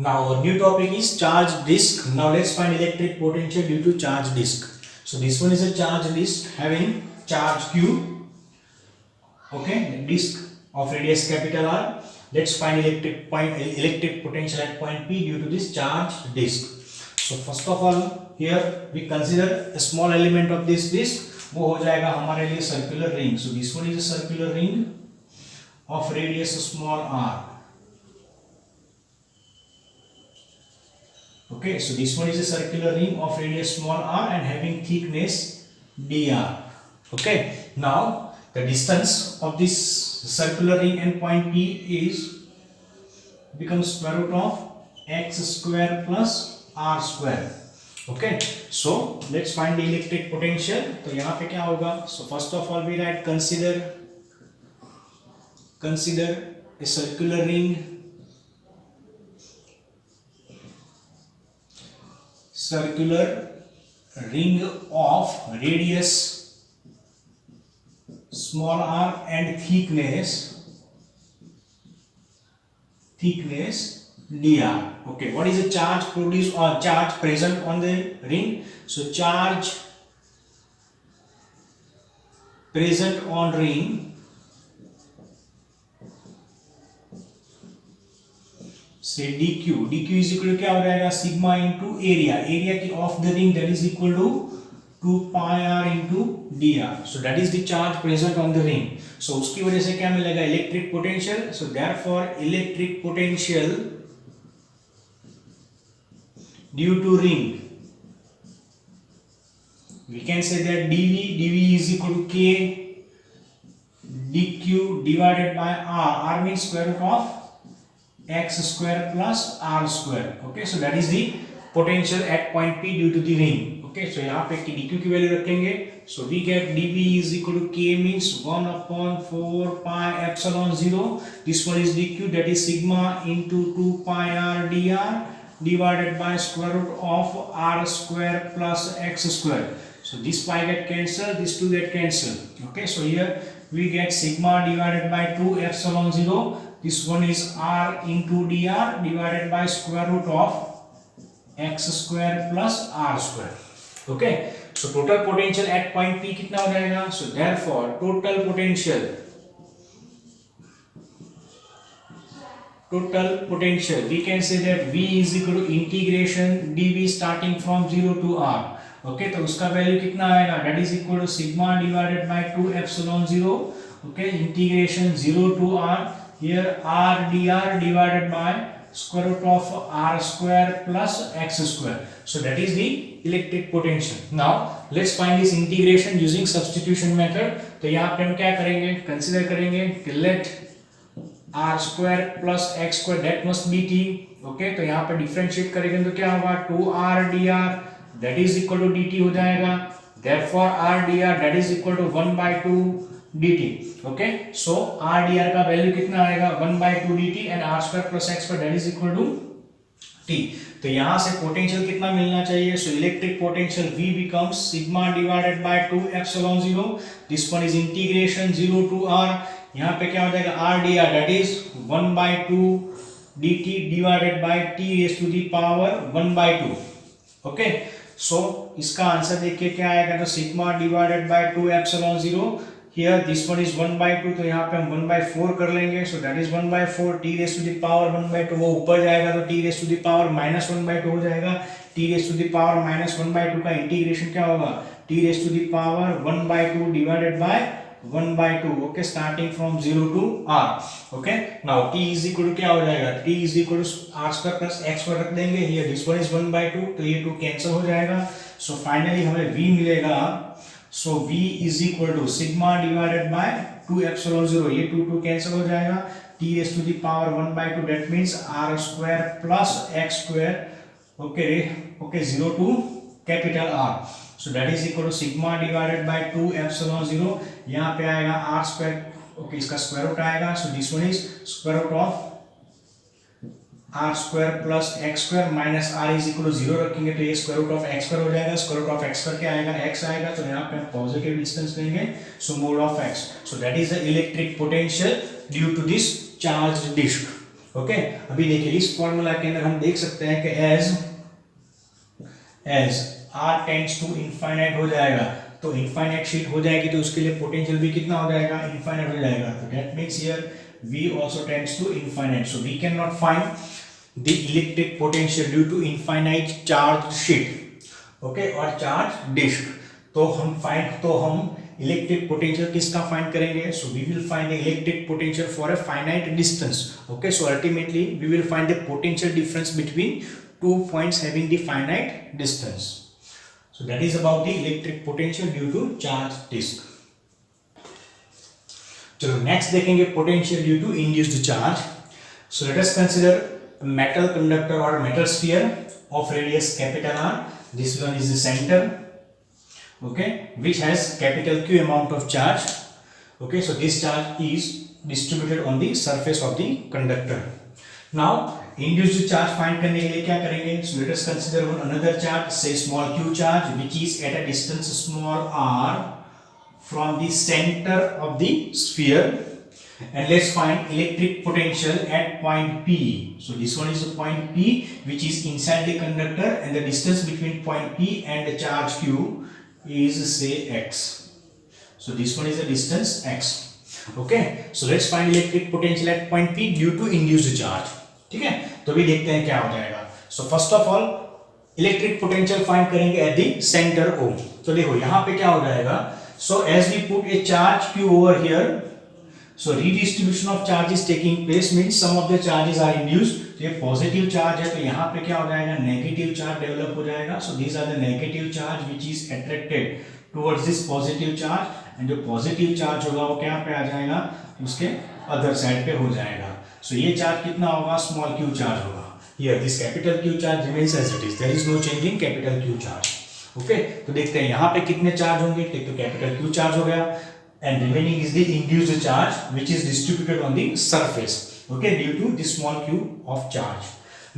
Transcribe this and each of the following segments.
Now our new topic is charge disk. Now let's find electric potential due to charge disk. So this one is a charge disk having charge Q. Okay, the disk of radius capital R. Let's find electric potential at point P due to this charge disk. So first of all, here we consider a small element of this disk. वो हो जाएगा हमारे लिए circular ring. So this one is a circular ring of radius small r. Okay, so this one is a circular ring of radius small r and having thickness dr. Okay, now the distance of this circular ring and point P is becomes square root of x square plus r square. Okay, so let's find the electric potential. तो यहाँ पे क्या होगा? So first of all we write consider a circular ring of radius small r and thickness dr. Okay, what is the charge produced or charge present on the ring? So charge present on ring say dq is equal to क्या हो जाएगा? Sigma into area की of the ring that is equal to 2 pi r into dr. So that is the charge present on the ring. So उसकी वजह से क्या मिलेगा? Electric potential. So therefore electric potential due to ring, we can say that dv is equal to k dq divided by r means square root of x square plus r square. Okay, so that is the potential at point P due to the ring. Okay, so यहाँ पे dq की value रखेंगे. So we get dv is equal to k means 1 upon 4 pi epsilon 0. This one is dq, that is sigma into 2 pi r dr divided by square root of r square plus x square. So this pi get cancelled, this 2 get cancelled. Okay, so here we get sigma divided by 2 epsilon 0. This one is r into dr divided by square root of x square plus r square. Okay, so total potential at point P कितना हो जाएगा? So therefore total potential we can say that v is equal to integration dv starting from 0 to r. Okay, तो उसका value कितना आएगा? That is equal to sigma divided by 2 epsilon 0. Okay, integration 0 to r. Here r dr divided by square root of r square plus x square. So that is the electric potential. Now let's find this integration using substitution method. तो यहाँ पे हम क्या करेंगे? Consider करेंगे कि let r square plus x square that must be t. Okay, तो यहाँ पे डिफरेंशिएट करेंगे तो क्या होगा? 2r dr that is equal to dt हो जाएगा. Therefore r dr that is equal to 1 by 2 dt. Okay, so r dr का वैल्यू कितना आएगा? 1 by 2 dt and r square plus x square that is equal to t. तो यहाँ से potential कितना मिलना चाहिए? So electric potential v becomes sigma divided by 2 epsilon 0. This one is integration 0 to r. यहाँ पे क्या हो जाएगा? r dr that is 1 by 2 dt divided by t raised to the power 1 by 2. Okay, so इसका answer देखिए क्या आएगा? तो sigma divided by 2 epsilon 0. Here this one is 1 by 2, तो यहाँ पे हम 1 by 4 कर लेंगे. So that is 1 by 4 t raised to the power 1 by 2. वो ऊपर जाएगा तो t raised to the power minus 1 by 2 हो जाएगा. t raised to the power minus 1 by 2 का इंटीग्रेशन क्या होगा? t raised to the power 1 by 2 divided by 1 by 2. Okay, starting from 0 to r. Okay, now t is equal to क्या हो जाएगा? t is equal to r square plus x square रख देंगे. Here this one is 1 by 2, तो ये 2 cancel हो जाएगा. So finally हमें v मिलेगा. So v is equal to sigma divided by 2 epsilon 0. ये 2 कैंसिल हो जाएगा. t raised to the power 1 by 2 that means r square plus x square. Okay, 0 to capital R. So that is equal to sigma divided by 2 epsilon 0. यहाँ पे आएगा r square. Okay, इसका square root आएगा. So this one is square root of r square plus x square minus r is equal to 0 रखेंगे तो ये square root of x square हो जाएगा. square root of x square क्या आएगा? x आएगा. तो यहाँ पे हम पॉजिटिव डिस्टेंस लेंगे. So mode of x. So that is the electric potential due to this charged disk. Okay, अभी देखिए इस फॉर्मूला के अंदर हम देख सकते हैं कि as r tends to infinite हो जाएगा, तो इनफाइनाइट शीट हो जाएगी तो उसके लिए पोटेंशियल भी कितना हो जाएगा, इनफाइनाइट हो जाएगा। तो that means here V also tends to infinite, so we cannot find the electric potential due to infinite charge sheet, okay, or charge disk। तो हम इलेक्ट्रिक पोटेंशियल किसका फाइंड करेंगे, so we will find the electric potential for a finite distance. Okay, so ultimately we will find the potential difference between two points having the finite distance. So that is about the electric potential due to charge disc. चलो next देखेंगे potential due to induced charge. So let us consider metal conductor और metal sphere of radius capital R। This one is the centre, okay, which has capital Q amount of charge। okay, so this charge is distributed on the surface of the conductor। now induced charge find करने के लिए क्या करेंगे, so let us consider one another charge, say small q charge, which is at a distance small r from the center of the sphere, and let's find electric potential at point P। so this one is the point P which is inside the conductor, and the distance between point P and the charge Q is say x। so this one is the distance x। okay, so let's find electric potential at point P due to induced charge। ठीक है, तो भी देखते हैं क्या हो जाएगा। so first of all electric potential find करेंगे एट द सेंटर O। तो देखो यहाँ पे क्या हो जाएगा, so as we put a charge Q over here, so redistribution of charge is taking place, means some of the charges are induced। तो ये पॉजिटिव चार्ज है तो यहाँ पे क्या हो जाएगा, नेगेटिव चार्ज डेवलप हो जाएगा। So these are the negative charge which is attracted towards this positive charge, and जो पॉजिटिव चार्ज होगा वो क्या पे आ जाएगा, उसके अदर साइड पे हो जाएगा। सो ये चार्ज कितना होगा, स्मॉल q चार्ज होगा। Here this capital Q charge remains as it is, there is no change in capital Q charge. Okay, तो देखते हैं यहाँ पे कितने चार्ज होंगे। तो कैपिटल Q चार्ज हो गया, and remaining is the induced charge which is distributed on the surface, okay, due to the small q of charge।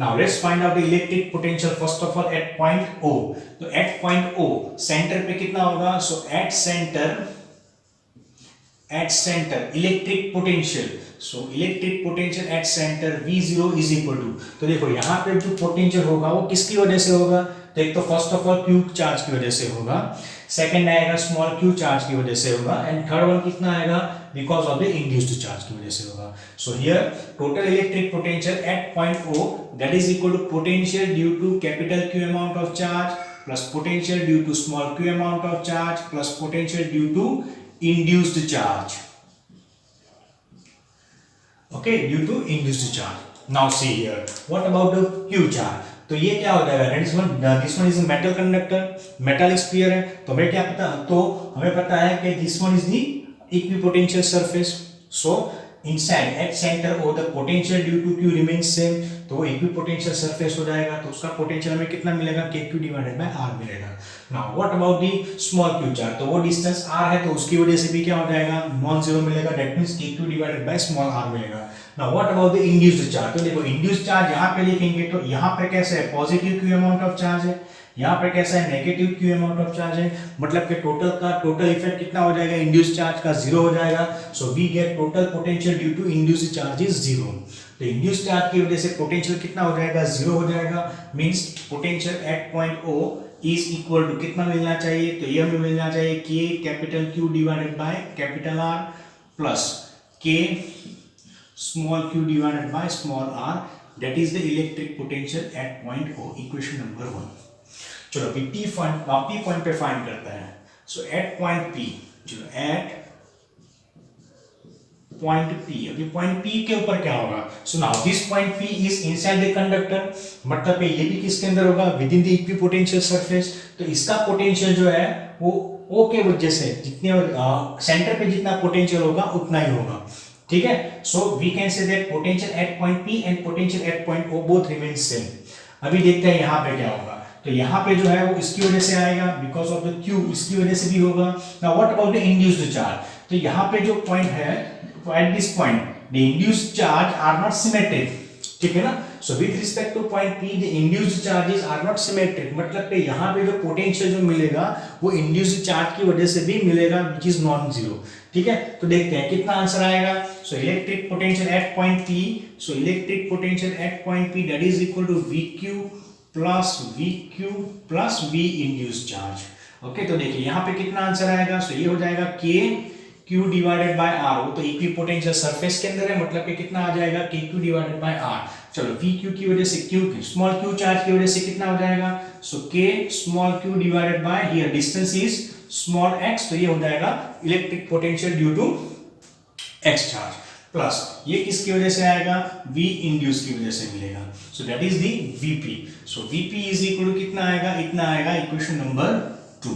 now let's find out the electric potential first of all at point O। तो at point O center पे कितना होगा, so at center electric potential, so electric potential at center V0 is equal to, तो देखो यहाँ पे जो potential होगा वो किसकी वजह से होगा, तो एक तो first of all Q charge की वजह से होगा, सेकंड आएगा स्मॉल q चार्ज की वजह से होगा, एंड थर्ड वन कितना आएगा, because of the induced charge की वजह से होगा। So here total electric potential at point O that is equal to potential due to capital Q amount of charge plus potential due to small q amount of charge plus potential due to induced charge. Okay, due to induced charge. Now see here what about the q charge. तो ये क्या होता है, this one is a metal conductor, metallic sphere है, तो हमें क्या पता, तो हमें पता है कि this one is the equipotential surface. So inside at centre O the potential due to Q remains same, तो वो इक्विपोटेंशियल सरफेस हो जाएगा, तो उसका पोटेंशियल हमें कितना मिलेगा, KQ डिवाइडेड बाय R मिलेगा। Now what about the small q charge, तो वो डिस्टेंस R है तो उसकी वजह से भी क्या हो जाएगा, नॉन जीरो मिलेगा, that means KQ divided by small r मिलेगा। Now what about the induced charge, तो देखो इंड्यूस्ड चार्ज यहाँ पे लिखेंगे तो यहाँ पे कैसे है, positive Q amount of charge है, यहाँ पे कैसा है, negative Q amount of charge है, मतलब कि टोटल इफेक्ट कितना हो जाएगा, इंड्यूस्ड चार्ज का जीरो हो जाएगा। So we get total potential due to induced charge is zero. तो इंड्यूस्ड चार्ज की वजह से पोटेंशियल कितना हो जाएगा, जीरो हो जाएगा, means potential at point O is equal to कितना मिलना चाहिए, तो ये हमें मिलना चाहिए K capital Q divided by capital R plus K small q divided by small r, that is the electric potential at point O, equation number 1। चलो अभी P पॉइंट पे फाइंड करते हैं। सो एट पॉइंट P, चलो eight point P, अभी point P के ऊपर क्या होगा, so now this point P is inside the conductor, मतलब ये भी किसके अंदर होगा, with in the equipotential surface. तो इसका पोटेंशियल जो है वो O के वजह से जितने सेंटर पे जितना पोटेंशियल होगा उतना ही होगा। ठीक है, so we can say that potential at point P and potential at point O both remain same. अभी देखते हैं यहाँ पे क्या होगा, तो यहाँ पे जो है वो इसकी वजह से आएगा, बिकॉज ऑफ द Q इसकी वजह से भी होगा। Now what about the induced charge, तो यहाँ पे जो पॉइंट है, at this point the induced charge are not symmetric, ठीक है ना। So with respect to point P the induced charges are not symmetric, मतलब कि यहाँ पे जो पोटेंशियल जो मिलेगा वो इंड्यूस्ड चार्ज की वजह से भी मिलेगा, विच इज नॉन जीरो। ठीक है, तो देखते हैं कितना आंसर आएगा। So electric potential at point P, so electric potential at point P, that is equal to VQ plus V induced charge. Okay, तो देखिए यहाँ पे कितना आंसर आएगा, सो ये हो जाएगा K Q divided by R, वो तो इक्विपोटेंशियल सरफेस के अंदर है, मतलब कि कितना आ जाएगा K Q divided by R। चलो VQ की वजह से Q स्मॉल q चार्ज की वजह से कितना हो जाएगा, so K small q divided by here distance is small x, तो ये हो जाएगा electric potential due to x charge, plus ये किसकी वजह से आएगा, V इंड्यूस की वजह से मिलेगा, so that is the Vp। So Vp is equal to कितना आएगा, इतना आएगा, equation number 2।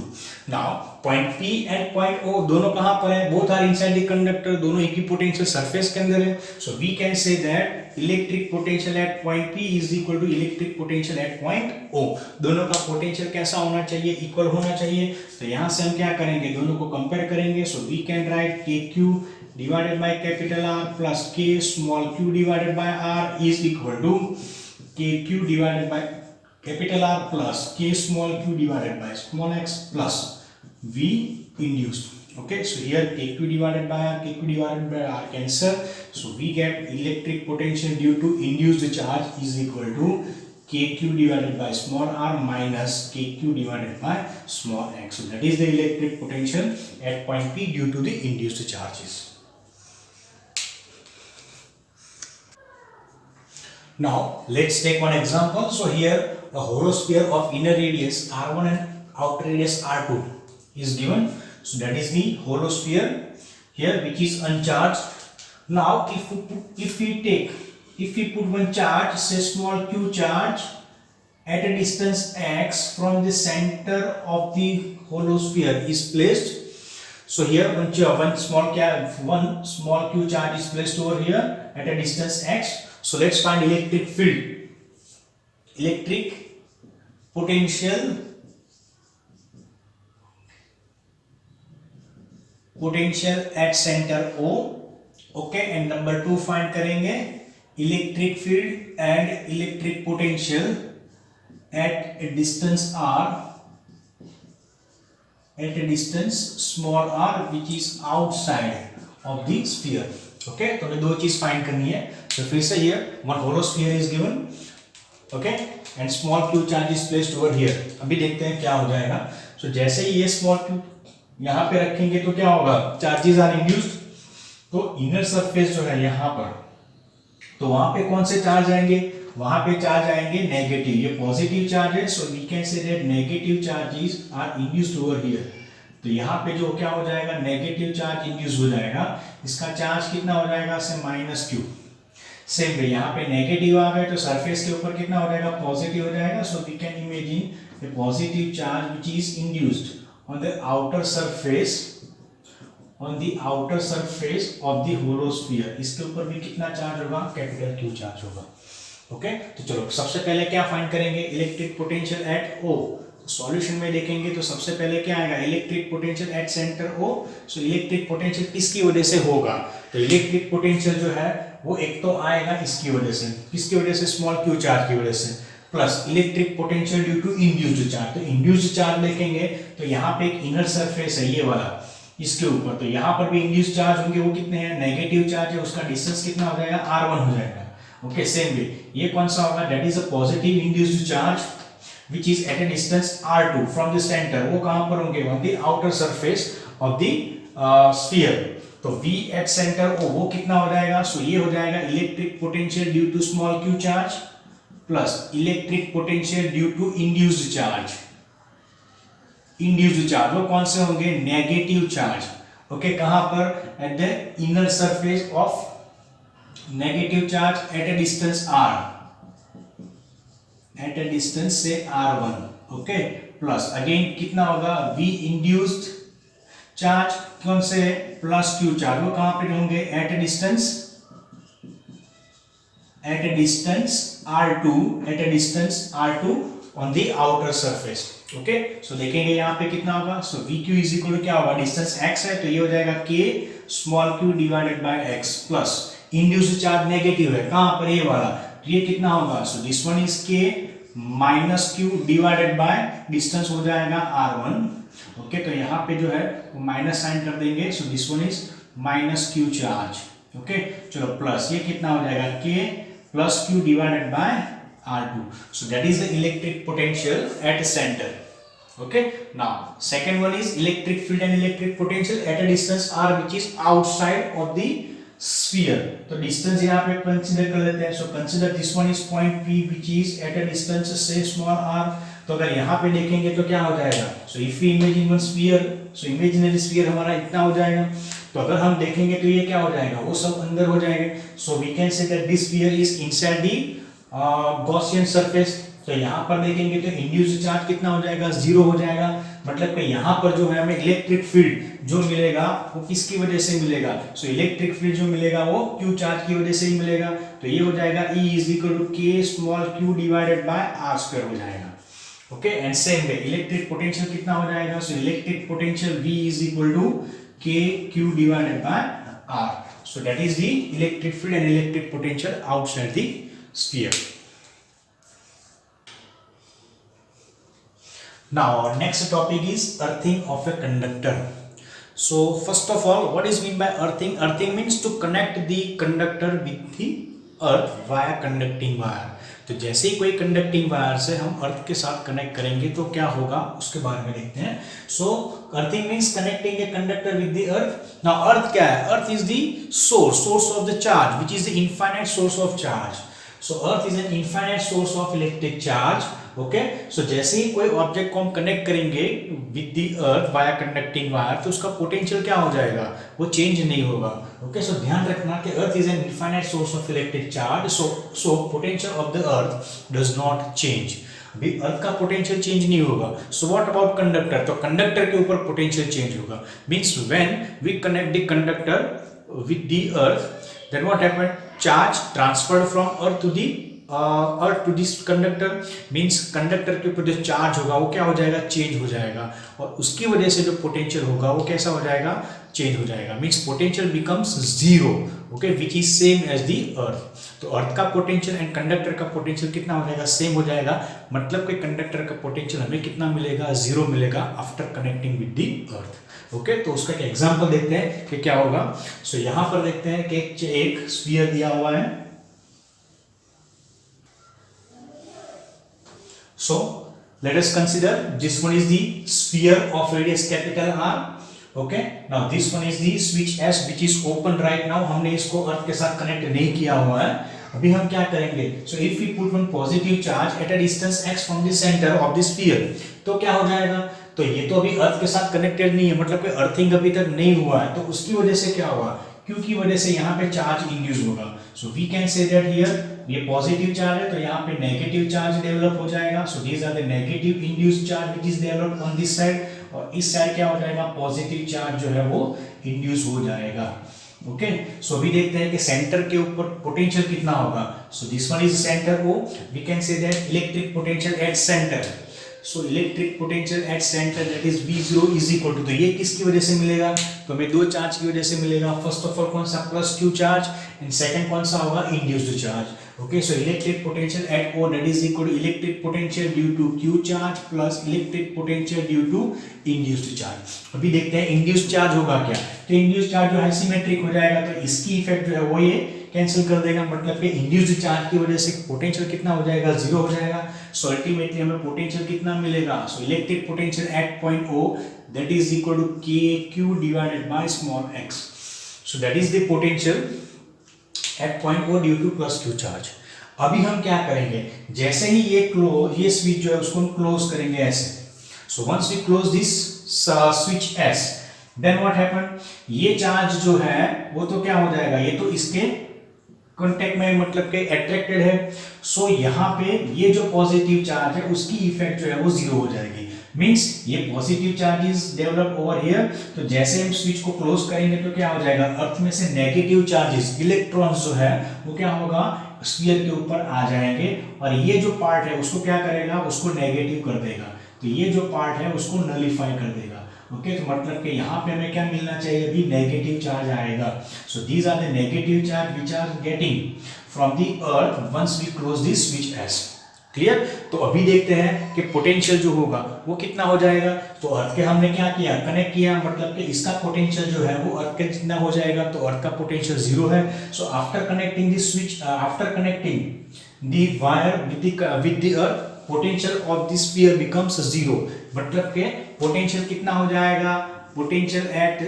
Now point P and point O दोनों कहां पर है, both are inside the conductor, दोनों इक्विपोटेंशियल सरफेस के अंदर है। So we can say that electric potential at point P is equal to electric potential at point O। दोनों का पोटेंशियल कैसा होना चाहिए, इक्वल होना चाहिए। तो यहां से हम क्या करेंगे, दोनों को कंपेयर करेंगे। So we can write KQ divided by capital R plus K small q divided by R is equal to KQ divided by capital R plus K small q divided by small x plus V induced. Okay, so here KQ divided by R, KQ divided by R cancel. So we get electric potential due to induced charge is equal to KQ divided by small r minus KQ divided by small x. So that is the electric potential at point P due to the induced charges. Now let's take one example. So here a hollow sphere of inner radius r1 and outer radius r2 is given. So that is the hollow sphere here which is uncharged. Now if we put one charge, say small q charge, at a distance x from the center of the hollow sphere is placed. So here one small q charge is placed over here at a distance x. So let's find electric field, electric potential at center O. Okay, and number 2 find करेंगे electric field and electric potential at a distance r, at a distance small r which is outside of the sphere. Okay, तो हमें दो चीज find करनी है। तो फिर से here one hollow sphere is given, okay, and small q charge is placed over here. अभी देखते हैं क्या हो जाएगा। सो जैसे ही ये स्मॉल q यहां पे रखेंगे तो क्या होगा, चार्जेस आर इंड्यूस्ड। तो इनर सरफेस जो है यहां पर, तो वहां पे कौन से चार्ज आएंगे, वहां पे चार्ज आएंगे नेगेटिव, ये पॉजिटिव चार्ज है। So we can say that negative charges are induced over here. तो यहाँ पे जो क्या हो जाएगा, नेगेटिव चार्ज इंड्यूस हो जाएगा, इसका चार्ज कितना हो जाएगा, से माइनस q। सेम वे यहाँ पे नेगेटिव आ गए तो सरफेस के ऊपर कितना हो जाएगा, पॉजिटिव हो जाएगा। So we can imagine the positive charge which is induced on the outer surface, on the outer surface of the hollow sphere. इसके ऊपर भी कितना चार्ज होगा, कैपिटल Q चार्ज होगा। ओके, तो चलो सबसे पहले क्या फाइंड करेंगे, electric potential at O। Solution में देखेंगे तो सबसे पहले क्या आएगा, electric potential at centre O। So electric potential किसकी वजह से होगा, तो इलेक्ट्रिक पोटेंशियल जो है वो एक तो आएगा इसकी वजह से, किसकी वजह से, स्मॉल q चार्ज की वजह से, plus electric potential due to induced charge. तो इंड्यूस्ड चार्ज देखेंगे तो यहाँ पे एक इनर सरफेस है ये वाला, इसके ऊपर, तो यहाँ पर भी इंड्यूस्ड चार्ज होंगे, वो कितने हैं, नेगेटिव चार्ज है, उसका डिस्टेंस कितना हो जाएगा, r1 हो जाएगा। ओके, सेम वे ये कौन सा होगा, that is a positive induced charge which is at a distance r2 from the center। वो कहां पर होंगे, on the outer surface of the sphere। तो V at center O वो कितना हो जाएगा, सो ये हो जाएगा electric potential due to small q charge plus electric potential due to induced charge. Induced charge वो कौन से होंगे, नेगेटिव चार्ज। ओके, कहां पर, at the inner surface of negative charge at a distance r, at a distance से r1। Okay, plus again कितना होगा, V induced charge कौन से, प्लस q चार्ज, वो कहां पे होंगे, at a distance r2, at a distance r2 on the outer surface. Okay, so देखेंगे यहाँ पे कितना होगा, so VQ is equal to क्या होगा, डिस्टेंस x है तो ये हो जाएगा K small q divided by x, plus induced charge negative है, कहां पर, ये वाला, ये कितना होगा, so this one is K minus q divided by distance हो जाएगा r1। ओके, तो यहाँ पे जो है वो माइनस साइन कर देंगे, सो this one is minus q charge okay चलो प्लस ये कितना हो जाएगा k plus q divided by R2. So that is the electric potential at center. Okay, now second one is electric field and electric potential at a distance r which is outside of the sphere. तो distance यहाँ पे consider कर लेते हैं. So consider this one is point P which is at a distance say small r. तो अगर यहाँ पे देखेंगे तो क्या हो जाएगा? So if we imagine one sphere, so imaginary sphere हमारा इतना हो जाएगा. तो अगर हम देखेंगे तो ये क्या हो जाएगा? वो सब अंदर हो जाएंगे. So we can say that this sphere is inside the Gaussian surface. तो यहाँ पर देखेंगे तो इंड्यूस्ड चार्ज कितना हो जाएगा? 0 हो जाएगा. मतलब कि यहाँ पर जो है हमें इलेक्ट्रिक फील्ड जो मिलेगा वो किसकी वजह से मिलेगा? सो इलेक्ट्रिक फील्ड जो मिलेगा वो Q चार्ज की वजह से ही मिलेगा. तो ये हो जाएगा E is equal to K small q divided by r square हो जाएगा. Okay and same way electric potential कितना हो जाएगा? So electric potential V is equal to K Q divided by r. So that is the electric field and electric potential outside the sphere. Now our next topic is earthing of a conductor. So first of all, what is mean by earthing? Earthing means to connect the conductor with the earth via conducting wire. तो जैसे ही कोई conducting wire से हम अर्थ के साथ connect करेंगे तो क्या होगा उसके बारे में देखते हैं. So earthing means connecting a conductor with the earth. Now earth क्या है? Earth is the source of the charge which is the infinite source of charge. So earth is an infinite source of electric charge. Okay, so जैसे ही कोई object को हम connect करेंगे with the earth via conducting wire तो उसका potential क्या हो जाएगा? वो चेंज नहीं होगा. ओके सो ध्यान रखना कि earth is an infinite source of electric charge. So potential of the earth does not change. अभी अर्थ का पोटेंशियल चेंज नहीं होगा. So what about conductor? तो कंडक्टर के ऊपर पोटेंशियल चेंज होगा. Means when we connect the conductor with the earth then what happened? Charge transferred from earth to this conductor. means conductor के ऊपर जो चार्ज होगा वो क्या हो जाएगा? चेंज हो जाएगा. और उसकी वजह से जो पोटेंशियल होगा वो कैसा हो जाएगा? चेंज हो जाएगा. Means potential becomes zero. Okay which is same as the earth. तो अर्थ का पोटेंशियल एंड कंडक्टर का पोटेंशियल कितना हो जाएगा? सेम हो जाएगा. मतलब कि कंडक्टर का पोटेंशियल हमें कितना मिलेगा? जीरो मिलेगा after connecting with the earth. Okay तो उसका एक एग्जांपल देखते हैं कि क्या होगा. सो यहां पर देखते हैं कि एक स्फीयर दिया हुआ है. सो let us consider this one is the sphere of radius capital R. Okay now this one is the switch S which is open right now. हमने इसको अर्थ के साथ कनेक्ट नहीं किया हुआ है. अभी हम क्या करेंगे? So if we put one positive charge at a distance x from the centre of the sphere तो क्या हो जाएगा? तो ये तो अभी अर्थ के साथ कनेक्टेड नहीं है. मतलब कि अर्थिंग अभी तक नहीं हुआ है. तो उसकी वजह से क्या होगा? Q की वजह से यहाँ पे चार्ज इंड्यूस होगा. So we can say that here ये पॉजिटिव चार्ज है तो यहाँ पे नेगेटिव चार्ज डेवलप हो जाएगा. So these are the negative induced charge which is developed on this side. और इस साइड क्या हो जाएगा? पॉजिटिव चार्ज जो है वो इंड्यूस हो जाएगा. ओके सो अभी देखते हैं कि सेंटर के ऊपर पोटेंशियल कितना होगा. So this one is center O. We can say that electric potential at center. So electric potential at center that is V0 is equal to. तो ये किसकी वजह से मिलेगा? तो हमें दो चार्ज की वजह से मिलेगा. फर्स्ट ऑफ ऑल कौन सा? Plus Q charge and second कौन सा होगा? Induced charge. Okay so electric potential at O that is equal to electric potential due to Q charge plus electric potential due to induced charge. अभी देखते हैं induced charge होगा क्या. तो induced charge जो है सिमेट्रिक हो जाएगा. तो इसकी इफेक्ट जो है वो ये कैंसिल कर देगा. मतलब कि इंड्यूस्ड चार्ज की वजह से पोटेंशियल कितना हो जाएगा? जीरो हो जाएगा. सो अल्टीमेटली हमें पोटेंशियल कितना मिलेगा? So electric potential at point O that is equal to KQ divided by small x. So that is the potential at point O due to plus Q charge. अभी हम क्या करेंगे? जैसे ही ये switch जो है उसको हम क्लोज करेंगे ऐसे. So once we close this switch S then what happen? ये चार्ज जो है वो तो क्या हो जाएगा? ये तो इसके कॉन्टेक्ट में मतलब के अट्रैक्टेड है. सो यहाँ पे ये जो पॉजिटिव चार्ज है उसकी इफेक्ट जो है वो जीरो हो जाएगी. मींस ये positive charges develop over here. तो जैसे हम स्विच को क्लोज करेंगे तो क्या हो जाएगा? अर्थ में से नेगेटिव चार्जेस इलेक्ट्रॉन्स जो है वो क्या होगा? स्फीयर के ऊपर आ जाएंगे. और ये जो पार्ट है उसको क्या करेगा? उसको नेगेटिव कर देगा. तो ये जो पार्ट है उसको नलिफाई कर देगा. ओके तो मतलब कि यहाँ पे हमें क्या मिलना चाहिए? अभी नेगेटिव चार्ज आएगा. So these are the negative charge which are getting from the earth once we close this switch S. Clear. तो अभी देखते हैं कि पोटेंशियल जो होगा वो कितना हो जाएगा। तो अर्थ के हमने क्या किया, कनेक्ट किया, मतलब कि इसका पोटेंशियल जो है वो अर्थ के जितना हो जाएगा। तो अर्थ का पोटेंशियल 0 है। So after connecting the switch, after connecting the wire with the earth, potential of the sphere becomes 0। मतलब के पोटेंशियल कितना हो जाएगा, potential at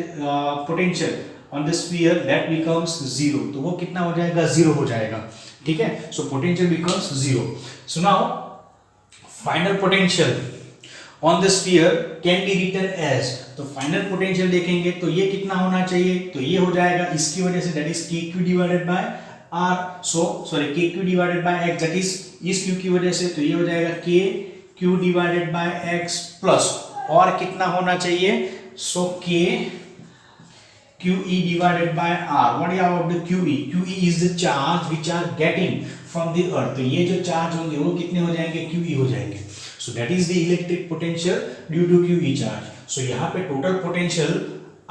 potential on the sphere that becomes 0। तो वो कितना हो जाएगा, 0 हो जाएगा। ठीक है। So potential becomes 0। So now final potential on the sphere can be written as, तो फाइनल पोटेंशियल देखेंगे तो ये कितना होना चाहिए, तो ये हो जाएगा इसकी वजह से, that is KQ divided by R, so sorry KQ divided by X, that is इस Q की वजह से, तो ये हो जाएगा KQ divided by X plus, और कितना होना चाहिए, सो QE divided by R. What is about the QE? QE is the charge which are getting from the earth. तो ये जो चार्ज होंगे वो कितने हो जाएंगे, QE हो जाएंगे. So that is the electric potential due to QE charge. So यहाँ पे total potential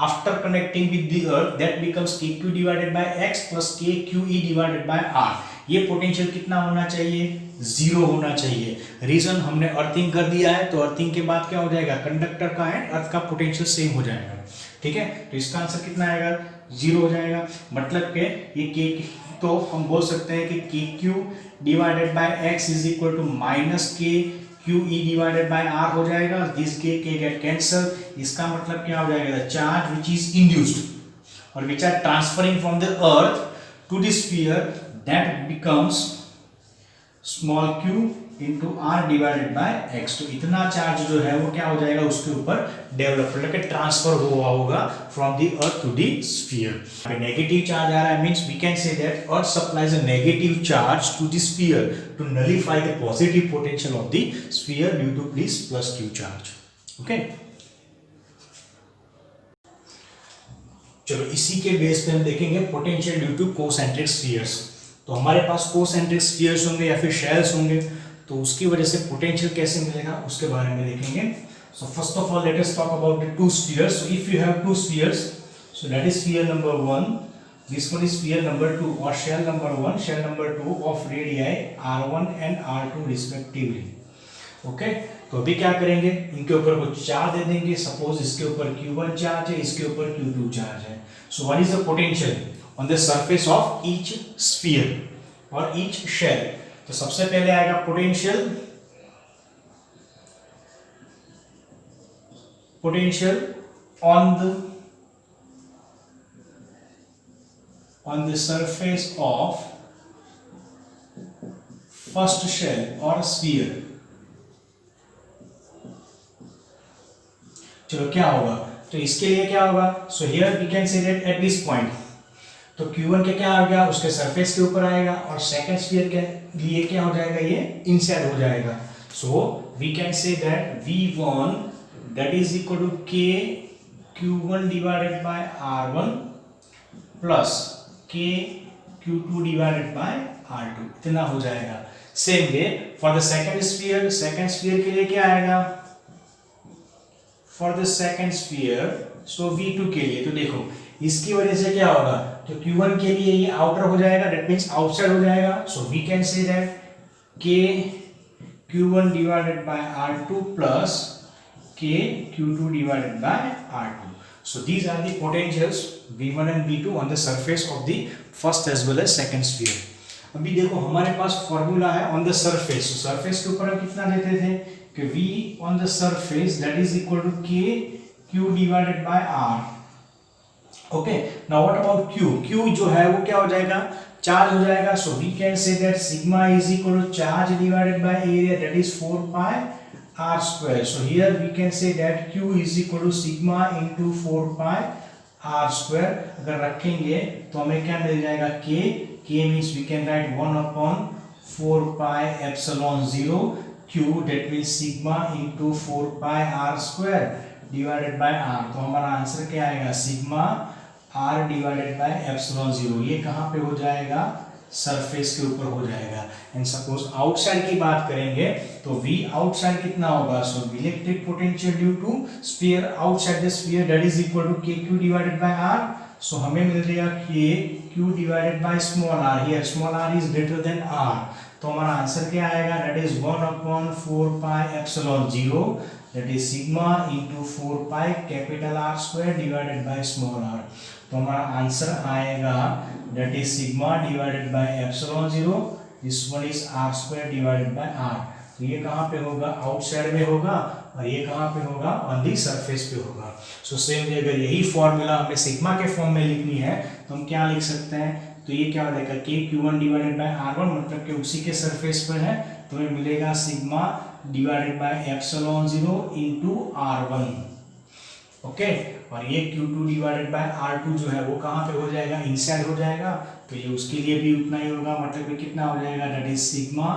after connecting with the earth that becomes KQ divided by X plus KQE divided by R. ये पोटेंशियल कितना होना चाहिए, 0 होना चाहिए। रीजन हमने earthing कर दिया है, तो अर्थिंग के बाद क्या हो जाएगा, कंडक्टर का एंड अर्थ का पोटेंशियल सेम हो जाएगा। ठीक है। तो इसका आंसर कितना आएगा, 0 हो जाएगा। मतलब के ये के, तो हम बोल सकते हैं कि KQ divided by X is equal to minus KQE divided by R हो जाएगा। दिस के गेट कैंसल। इसका मतलब क्या हो जाएगा, चार्ज विच इज इंड्यूस्ड और which are transferring from the earth to the sphere that becomes small q into r divided by x। तो इतना चार्ज जो है वो क्या हो जाएगा, उसके ऊपर डेवलप मतलब ट्रांसफर हुआ होगा from the earth to the sphere. Negative charge आ रहा है, means we can say that earth supplies a negative charge to the sphere to nullify the positive potential of the sphere due to this plus q charge. Okay, चलो इसी के base पे हम देखेंगे potential due to concentric spheres. तो हमारे पास concentric spheres होंगे या फिर शेल्स होंगे, तो उसकी वजह से पोटेंशियल कैसे मिलेगा उसके बारे में देखेंगे। So first of all let us talk about the two spheres. So if you have two spheres, so that is sphere number 1, this one is sphere number 2 और shell number 1, shell number 2 of radii R1 and R2 respectively. Okay, तो अभी क्या करेंगे, इनके ऊपर कुछ charge दे देंगे। Suppose इसके ऊपर Q1 चार्ज है, इसके ऊपर Q2 चार्ज है। So what is the potential on the surface of each sphere or each shell? तो सबसे पहले आएगा potential on the surface of first shell or sphere। चलो क्या होगा, तो इसके लिए क्या होगा, so here we can say that at this point तो Q1 के क्या आ गया, उसके सरफेस के ऊपर आएगा, और सेकंड स्फीयर के लिए क्या हो जाएगा, ये इनसाइड हो जाएगा। So we can say that V1 that is equal to KQ1 divided by R1 plus KQ2 divided by R2, इतना हो जाएगा। Same way for the second sphere के लिए क्या आएगा, for the second sphere so V2 के लिए, तो देखो इसकी वजह से क्या होगा, तो Q1 के लिए ये आउटर हो जाएगा, दैट मींस आउटसाइड हो जाएगा। So we can say that KQ1 divided by R2 plus KQ2 divided by R2। So these are the potentials V1 and V2 on the surface of the first as well as second sphere. अभी देखो हमारे पास formula है on the surface. So surface के ऊपर हम कितना देते थे कि V on the surface that is equal to KQ divided by R। Okay, now what about Q जो है वो क्या हो जाएगा, चार्ज हो जाएगा। So we can say that sigma is equal to charge divided by area that is 4 pi r square. So here we can say that Q is equal to sigma into 4 pi r square. अगर रखेंगे तो हमें क्या मिल जाएगा, K means we can write 1/4 pi epsilon 0 Q that means sigma into 4 pi r square divided by r। तो हमारा answer क्या आएगा, sigma r divided by epsilon 0। ये कहाँ पे हो जाएगा, सरफेस के ऊपर हो जाएगा। एंड सपोज आउटसाइड की बात करेंगे तो V आउटसाइड कितना होगा, so electric potential due to sphere outside the sphere that is equal to KQ divided by R। सो हमें मिल जाएगा KQ divided by small r, here small r is greater than R। तो हमारा answer क्या आएगा, that is 1/4 pi epsilon 0 that is sigma into 4 pi capital R square divided by small r। तो हमारा आंसर आएगा that is sigma divided by epsilon 0, this one is R square divided by r। तो ये कहाँ पे होगा, outside में होगा, और ये कहाँ पे होगा, ऑन दी सरफेस पे होगा। सो सेम वे अगर यही फॉर्मूला हमें सिग्मा के फॉर्म में लिखनी है तो हम क्या लिख सकते हैं, तो ये क्या हो जाएगा, के Q1 डिवाइडेड बाय R1, मतलब कि उसी के सरफेस पर है, तो हमें मिलेगा sigma divided by epsilon 0 into R1। Okay, और ये Q2 डिवाइडेड बाय R2 जो है वो कहाँ पे हो जाएगा, इनसाइड हो जाएगा, तो ये उसके लिए भी उतना ही होगा, मतलब कि कितना हो जाएगा, that is sigma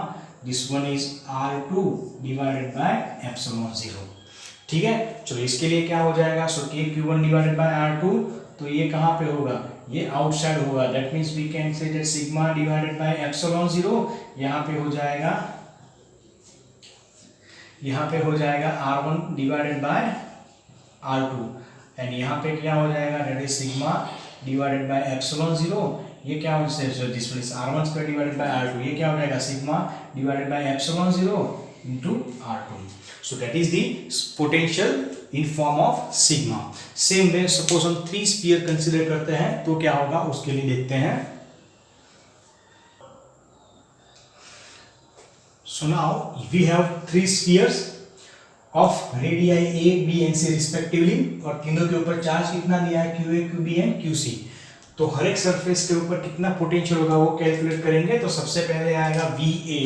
this one is R2 divided by epsilon 0। ठीक है, चलो इसके लिए क्या हो जाएगा, सो के Q1 डिवाइडेड बाय R2, तो ये कहाँ पे होगा, ये आउटसाइड होगा, that means we can say that sigma divided by epsilon 0 यहाँ पे हो जाएगा, यहाँ पे हो जाएगा R1 divided by R2, and यहाँ पे क्या हो जाएगा, that is sigma divided by epsilon 0, ये क्या हो जाएगा, this one is R1 square divided by R2, ये क्या हो जाएगा, sigma divided by epsilon 0 into R2। So that is the potential in form of sigma. Same way suppose हम 3 sphere consider करते हैं तो क्या होगा, उसके लिए देखते हैं। So now we have 3 spheres of radii A, B and C respectively, और तीनों के ऊपर चार्ज कितना दिया है, QA, QB एंड QC। तो हर एक सरफेस के ऊपर कितना पोटेंशियल होगा वो कैलकुलेट करेंगे। तो सबसे पहले आएगा VA,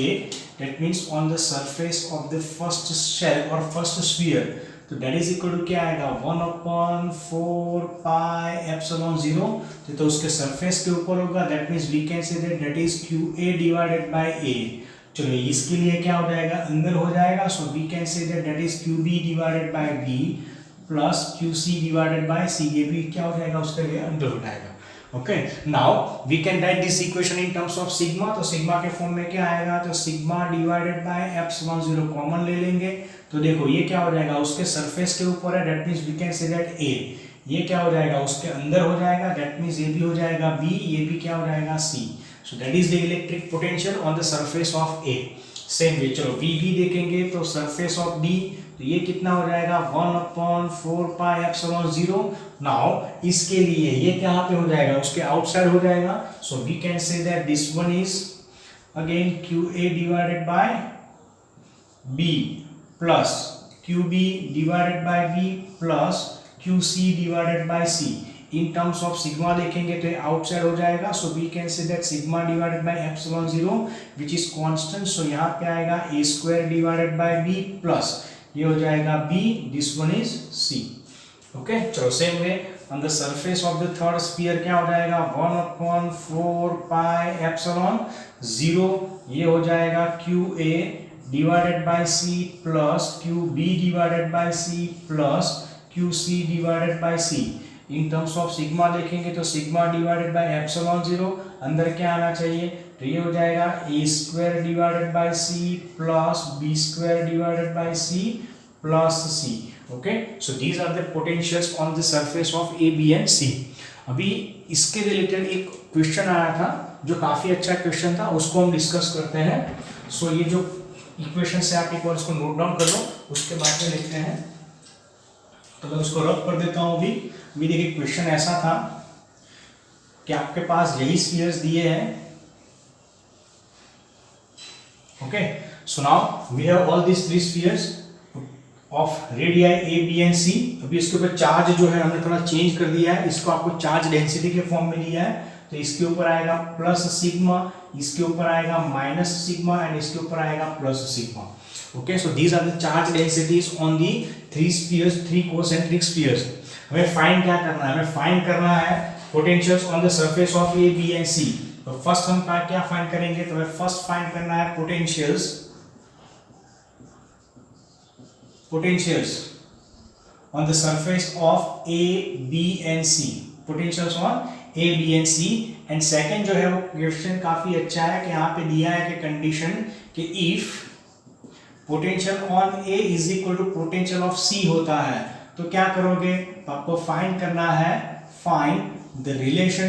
that means on the surface of the first shell और फर्स्ट स्फीयर, तो दैट इज इक्वल टू क्या आएगा, 1/4 पाई एप्सिलॉन 0, तो उसके सरफेस के ऊपर होगा, that means we can say that is QA divided by A। चलो इसके लिए क्या हो जाएगा, अंदर हो जाएगा, so we can say that is QB divided by B plus QC divided by C, ये भी क्या हो जाएगा, उसके लिए अंदर हो जाएगा। Okay, now we can write this equation in terms of sigma. तो सिग्मा के फॉर्म में क्या आएगा, तो sigma divided by epsilon 0 common ले लेंगे, तो देखो ये क्या हो जाएगा, उसके सरफेस के ऊपर है, that means we can say that A, ये क्या हो जाएगा, उसके अंदर हो जाएगा, दैट मींस ये भी हो जाएगा B, ये भी क्या हो जाएगा C। So that is the electric potential on the surface of A। Same way चलो VB देखेंगे, तो सरफेस ऑफ D, तो ये कितना हो जाएगा, 1/4 पाई एप्सिलॉन 0। नाउ इसके लिए ये कहाँ पे हो जाएगा, उसके आउटसाइड हो जाएगा, so we can say that this one is again QA divided by B plus QB divided by B plus QC divided by C। In terms of sigma देखेंगे तो ये आउटसाइड हो जाएगा, so we can say that sigma divided by epsilon 0 which is constant, so यहाँ पे आएगा A square divided by B plus ये हो जाएगा B, this one is C। Okay, चलो same way on the surface of the third sphere क्या हो जाएगा, 1/4 पाई एप्सिलॉन 0, ये हो जाएगा QA divided by C plus QB divided by C plus QC divided by C। In terms of sigma देखेंगे तो sigma divided by epsilon 0, अंदर क्या आना चाहिए, तो ये हो जाएगा A square divided by C plus B square divided by C plus C। Okay, so these are the potentials on the surface of A, B and C। अभी इसके रिलेटेड एक क्वेश्चन आया था जो काफी अच्छा क्वेश्चन था, उसको हम डिस्कस करते हैं। सो ये जो इक्वेशन से आप एक बार इसको नोट डाउन कर लो, उसके बाद में लिखते हैं। तो मैं उसको रब कर देता हूँ। अभी देखिए क्वेश्चन ऐसा था कि आपके पास यही स्फीयर्स दिए हैं। Okay, so now we have all this 3 spheres of radii A, B and C। अभी इसके ऊपर चार्ज जो है हमने थोड़ा चेंज कर दिया है, इसको आपको चार्ज डेंसिटी के फॉर्म में दिया है। तो इसके ऊपर आएगा प्लस सिग्मा, इसके ऊपर आएगा माइनस सिग्मा एंड इसके ऊपर आएगा plus sigma. Okay, so these are the charge densities on the 3 spheres, 3 concentric spheres. हमें फाइंड क्या करना है, हमें फाइंड करना है potentials on the surface of A, B and C। तो फर्स्ट हम क्या फाइंड करेंगे, तो हमें फर्स्ट फाइंड करना है potentials on the surface of A, B and C, potentials on A, B and C। and second जो है वो क्वेश्चन काफी अच्छा है कि यहाँ पे दिया है कि कंडीशन कि if potential on A is equal to potential of C होता है तो क्या करोगे, तो आपको फाइंड करना है, find the relation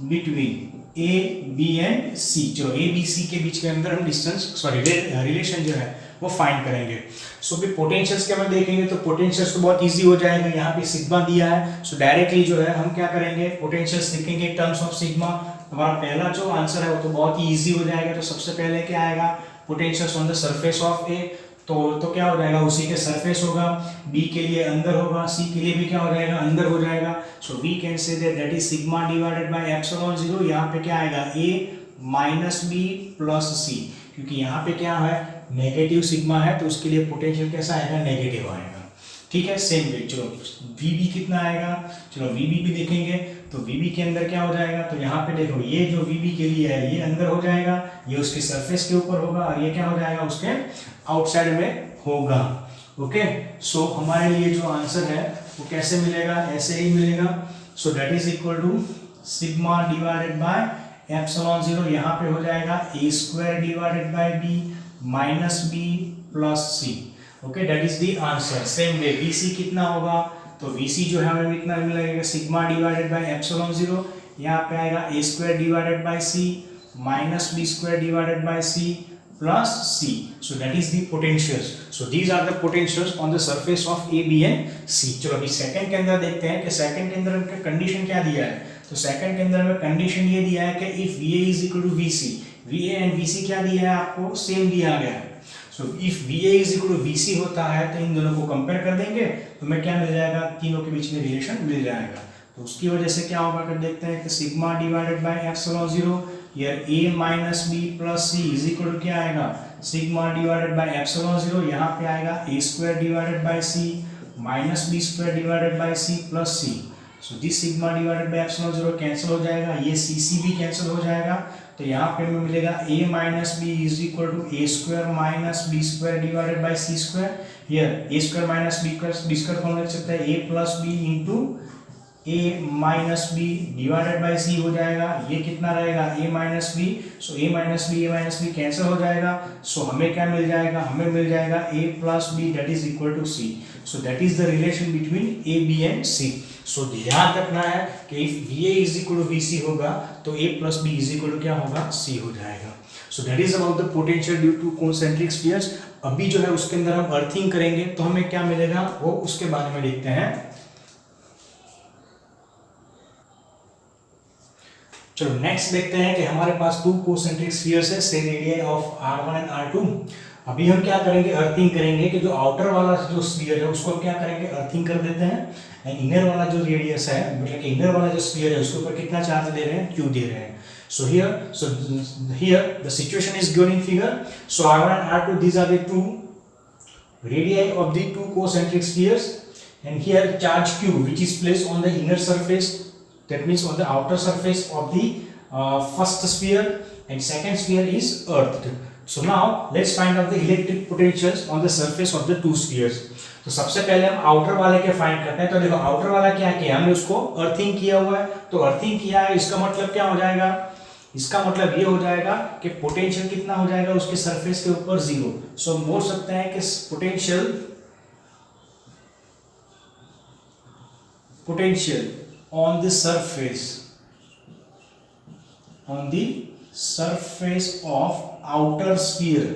between A B and C. चलो ए बी सी के बीच के अंदर हम रिलेशन जो है वो फाइंड करेंगे। सो भी पोटेंशियल्स के हम देखेंगे तो पोटेंशियल्स तो बहुत इजी हो जाएगा। यहाँ पे सिग्मा दिया है, सो डायरेक्टली जो है हम क्या करेंगे, पोटेंशियल्स लिखेंगे टर्म्स ऑफ सिग्मा। हमारा पहला जो आंसर है वो तो बहुत ही इजी हो जाएगा। तो सबसे पहले क्या आएगा, potentials on the surface of A, तो क्या हो जाएगा, उसी के सरफेस होगा। बी के लिए अंदर होगा, सी के लिए भी क्या हो जाएगा, अंदर हो जाएगा। So we can say that is sigma divided by epsilon 0। यहाँ पे क्या आएगा, A minus B plus C, क्योंकि यहाँ पे क्या है, नेगेटिव सिग्मा है, तो उसके लिए पोटेंशियल कैसा आएगा, नेगेटिव आएगा। ठीक है, सेम वे। चलो वीबी कितना आएगा, चलो वीबी भी देखेंगे। तो वीबी के अंदर क्या हो जाएगा, तो यहाँ पे देखो ये जो वीबी के लिए है ये अंदर हो जाएगा, ये उसके सरफेस के ऊपर होगा, और ये क्या हो जाएगा, उसके आउटसाइड में होगा। ओके, सो हमारे लिए जो आंसर है वो कैसे मिलेगा, ऐसे ही मिलेगा। So that is equal to sigma divided by epsilon 0, यहाँ पे हो जाएगा A square divided by B minus B plus C. Okay, that is the answer. Same way VC कितना होगा, तो VC जो है हमें कितना मिलेगा, सिग्मा डिवाइडेड बाय एप्सिलॉन 0, यहाँ पे आएगा A square divided by C minus B square divided by C plus C. So that is the potentials. So these are the potentials on the surface of A B and C. चलो अभी second के अंदर देखते हैं कि second के अंदर उनका कंडीशन क्या दिया है। तो सेकंड के अंदर में कंडीशन ये दिया है कि if VA is equal to VC, VA and VC क्या दिया है आपको, सेम दिया गया है। So if VA is equal to VC होता है तो इन दोनों को कंपेयर कर देंगे, तो हमें क्या मिल जाएगा, तीनों के बीच में रिलेशन मिल जाएगा। तो उसकी वजह से क्या होगा, कर देखते हैं कि sigma divided by epsilon 0, here A minus B plus C is equal to क्या आएगा, सिग्मा डिवाइडेड बाय एप्सिलॉन 0, यहाँ पे आएगा A square divided by C minus B square divided by C plus C. So this sigma divided by epsilon 0 cancel हो जाएगा, ये सी भी cancel हो जाएगा। तो यहाँ पे हमें मिलेगा a minus B is equal to A square minus B square divided by C square. Here A square minus B square कौन लिख सकता है, a plus B into a minus B divided by C हो जाएगा। ये कितना रहेगा, a minus B, so a minus B cancel हो जाएगा। सो हमें क्या मिल जाएगा, हमें मिल जाएगा a plus B that is equal to c। So that is the relation between a b and c। सो ध्यान रखना है कि if VA is equal to VC होगा तो A plus B is equal to क्या होगा, C हो जाएगा। So that is about the potential due to concentric spheres. अभी जो है उसके अंदर हम अर्थिंग करेंगे तो हमें क्या मिलेगा वो उसके बारे में देखते हैं। चलो नेक्स्ट देखते हैं कि हमारे पास टू कॉन्सेंट्रिक स्फीयर्स है, से radius of R1 and R2। अभी हम क्या करेंगे, अर्थिंग करेंगे कि जो आउटर वाला जो स्फीयर है उसको क्या करेंगे, अर्थिंग कर देते हैं। इनर वाला जो रेडियस है, मतलब कि इनर वाला जो स्फीयर है उसके ऊपर कितना चार्ज दे रहे हैं, Q दे रहे हैं। So here the situation is given in figure. So R1 and R2, these are the two radii of the two concentric spheres, and here charge Q which is placed on the inner surface, that means on the outer surface of the first sphere, and second sphere is earthed. So now let's find out the electric potentials on the surface of the two spheres. तो सबसे पहले हम outer वाले के find करते हैं। तो देखो आउटर वाला क्या किया, हमने उसको अर्थिंग किया हुआ है। तो अर्थिंग किया है, इसका मतलब क्या हो जाएगा, इसका मतलब ये हो जाएगा कि पोटेंशियल कितना हो जाएगा उसके सरफेस के ऊपर, 0। सो हम बोल सकते हैं कि potential on the surface of outer sphere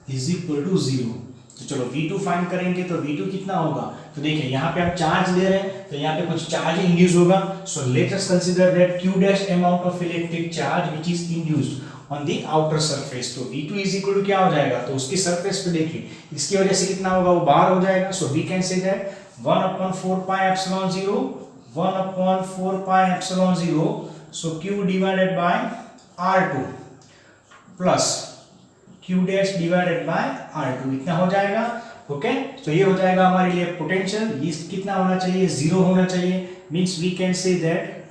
is equal to 0। तो चलो V2 फाइंड करेंगे। तो V2 कितना होगा, तो देखिए यहाँ पे हम चार्ज ले रहे हैं तो यहाँ पे कुछ चार्ज इंड्यूस होगा। सो let us consider that Q dash amount of electric charge which is induced on the outer surface. तो V2 इज इक्वल टू क्या हो जाएगा, तो उसकी सरफेस पे देखिए इसकी वजह से कितना होगा, वो बाहर हो जाएगा। So we can say that 1/4 pi epsilon 0, 1/4 pi epsilon 0, so Q divided by R2 plus Q dash divided by R2 इतना हो जाएगा। ओके, तो ये हो जाएगा हमारे लिए पोटेंशियल। ये कितना होना चाहिए, 0 होना चाहिए। Means we can say that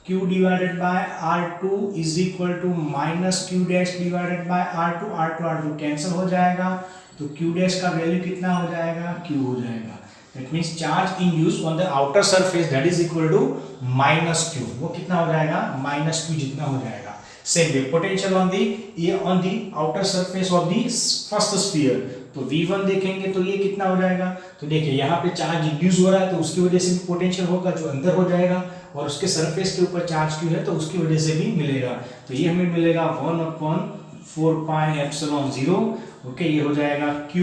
Q divided by R2 is equal to minus Q dash divided by R2। R2 cancel हो जाएगा, तो Q डैश का वैल्यू कितना हो जाएगा, Q हो जाएगा। That means charge induced on the outer surface that is equal to minus Q। वो कितना हो जाएगा, माइनस Q जितना हो जाएगा। Same way, potential on the outer surface of the first sphere। तो V1 देखेंगे तो ये कितना हो जाएगा, तो देखिए यहाँ पे चार्ज इंड्यूस हो रहा है तो उसकी वजह से भी पोटेंशियल होगा जो अंदर हो जाएगा। और उसके सरफेस के ऊपर चार्ज q है तो उसकी वजह से भी मिलेगा। तो ये हमें मिलेगा 1/4 पाई एप्सिलॉन 0। ओके, ये हो जाएगा q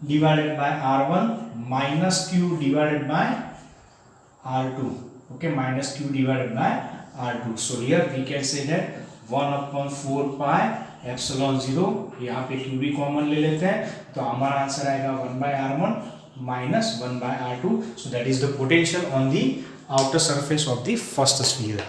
divided by r1 minus q divided by r2। Okay, minus q divided by r2। So here we can say that 1/4 pi epsilon 0, यहाँ पे q भी कॉमन ले लेते हैं तो हमारा आंसर आएगा 1/r1 minus 1/r2। so that is the potential on the outer surface of the first sphere।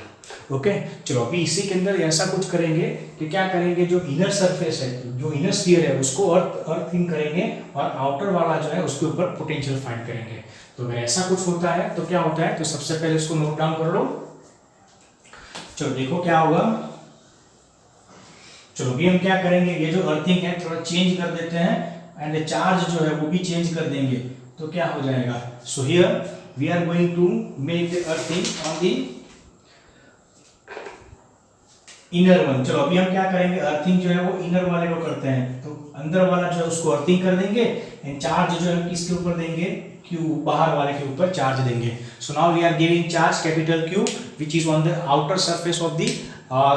Okay, चलो अभी इसी के अंदर ऐसा कुछ करेंगे कि क्या करेंगे, जो इनर सरफेस है, जो इनर स्फीयर है उसको अर्थिंग करेंगे और आउटर वाला जो है उसके ऊपर पोटेंशियल फाइंड करेंगे। तो अगर ऐसा कुछ होता है तो क्या होता है, तो सबसे पहले इसको नोट डाउन कर लो। चलो देखो क्या होगा। चलो अभी हम क्या करेंगे, ये जो अर्थिंग है थोड़ा चेंज कर देते हैं एंड चार्ज जो है वो भी चेंज कर देंगे तो क्या हो जाएगा। So here we are going to make the earthing on the inner one. चलो अभी हम क्या करेंगे, अर्थिंग जो है वो इनर वाले को करते हैं, तो अंदर वाला जो है उसको अर्थिंग कर देंगे एंड चार्ज जो है किसके ऊपर देंगे, Q, बाहर वाले के ऊपर चार्ज देंगे। So now we are giving charge capital Q which is on the outer surface of the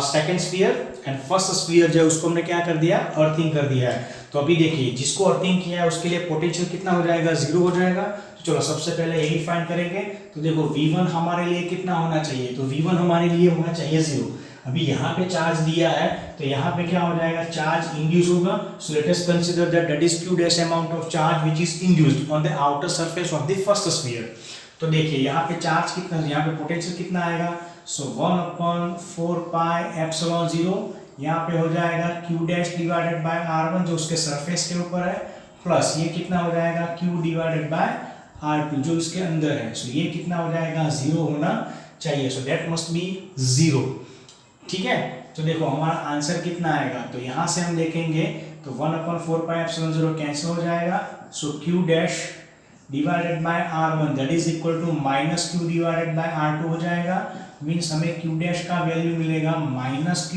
second sphere and first sphere जो है उसको हमने क्या कर दिया, अर्थिंग कर दिया है। तो अभी देखिए जिसको अर्थिंग किया है उसके लिए पोटेंशियल कितना हो जाएगा, 0 हो जाएगा। तो चलो सबसे पहले यही फाइंड करेंगे। तो देखो V1 हमारे लिए कितना होना चाहिए, तो V1 हमारे लिए होना चाहिए 0। अभी यहाँ पे चार्ज दिया है तो यहाँ पे क्या हो जाएगा, चार्ज इंड्यूस होगा। सो let us consider that is q dash amount of charge which is induced on the outer surface of the first sphere. तो देखिए यहाँ पे चार्ज कितना, यहाँ पे पोटेंशियल कितना आएगा। सो 1/4 पाई एप्सिलॉन 0, यहाँ पे हो जाएगा q dash divided by r1 जो उसके सरफेस के ऊपर है, प्लस ये कितना हो जाएगा q डिवाइडेड बाय r2 जो इसके अंदर है। सो ये कितना हो जाएगा, 0 होना चाहिए। So that must be 0। ठीक है, तो देखो हमारा आंसर कितना आएगा, तो यहाँ से हम देखेंगे तो 1/4 पाई एप्सिलॉन 0 कैंसिल हो जाएगा। So q dash divided by r1 that is equal to minus q divided by r2 हो जाएगा। मीन्स हमें q डैश का वैल्यू मिलेगा minus q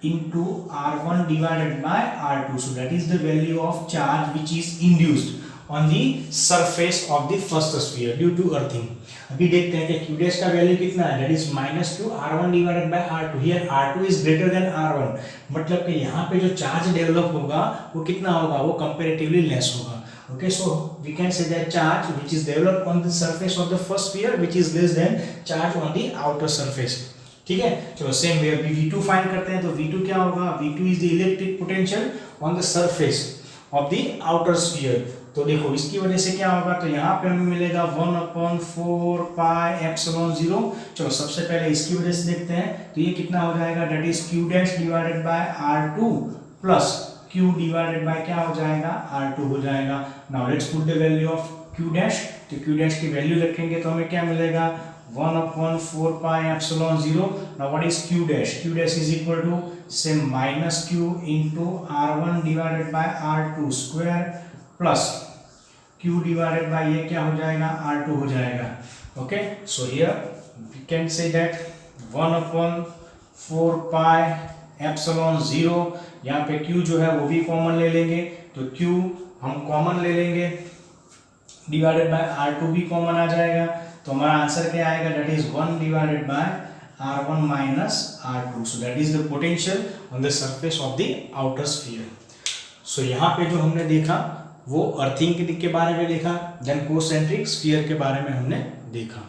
into r1 divided by r2। so that is the value of charge which is induced on the surface of the first sphere due to earthing। अभी देखते हैं कि q dash का value कितना है, that is minus q r1 divided by r2। here r2 is greater than r1, मतलब कि यहाँ पे जो चार्ज डेवलप होगा वो कितना होगा, वो कंपैरेटिवली लेस होगा। Okay, so we can say that charge which is developed on the surface of the first sphere which is less than charge on the outer surface। ठीक है, चलो सेम वे अभी V2 फाइंड करते हैं। तो V2 क्या होगा, V2 is the electric potential on the surface of the outer sphere. तो देखो इसकी वजह से क्या होगा, तो यहाँ पे हमें मिलेगा 1/4 पाई एप्सिलॉन 0। चलो सबसे पहले इसकी वजह से देखते हैं, तो ये कितना हो जाएगा, that is q dash divided by r2 plus q divided bye क्या हो जाएगा, r2 हो जाएगा। Now let's put the value of q dash. तो q डैश की वैल्यू रखेंगे तो हमें क्या मिलेगा, 1/4 pi epsilon 0। now what is q dash, q dash is equal to say minus q into r1 divided by r2 square plus q divided by ये क्या हो जाएगा, r2 हो जाएगा। okay, so here we can say that 1/4 pi epsilon 0, यहाँ पे q जो है वो भी कॉमन ले लेंगे, तो q हम कॉमन ले लेंगे डिवाइडेड बाय r2 भी कॉमन आ जाएगा। तो हमारा आंसर क्या आएगा, that is 1 divided by r1 minus r2। So that is the potential on the surface of the outer sphere. सो यहाँ पे जो हमने देखा वो अर्थिंग के बारे में देखा, देन कोसेंट्रिक स्फीयर के बारे में हमने देखा।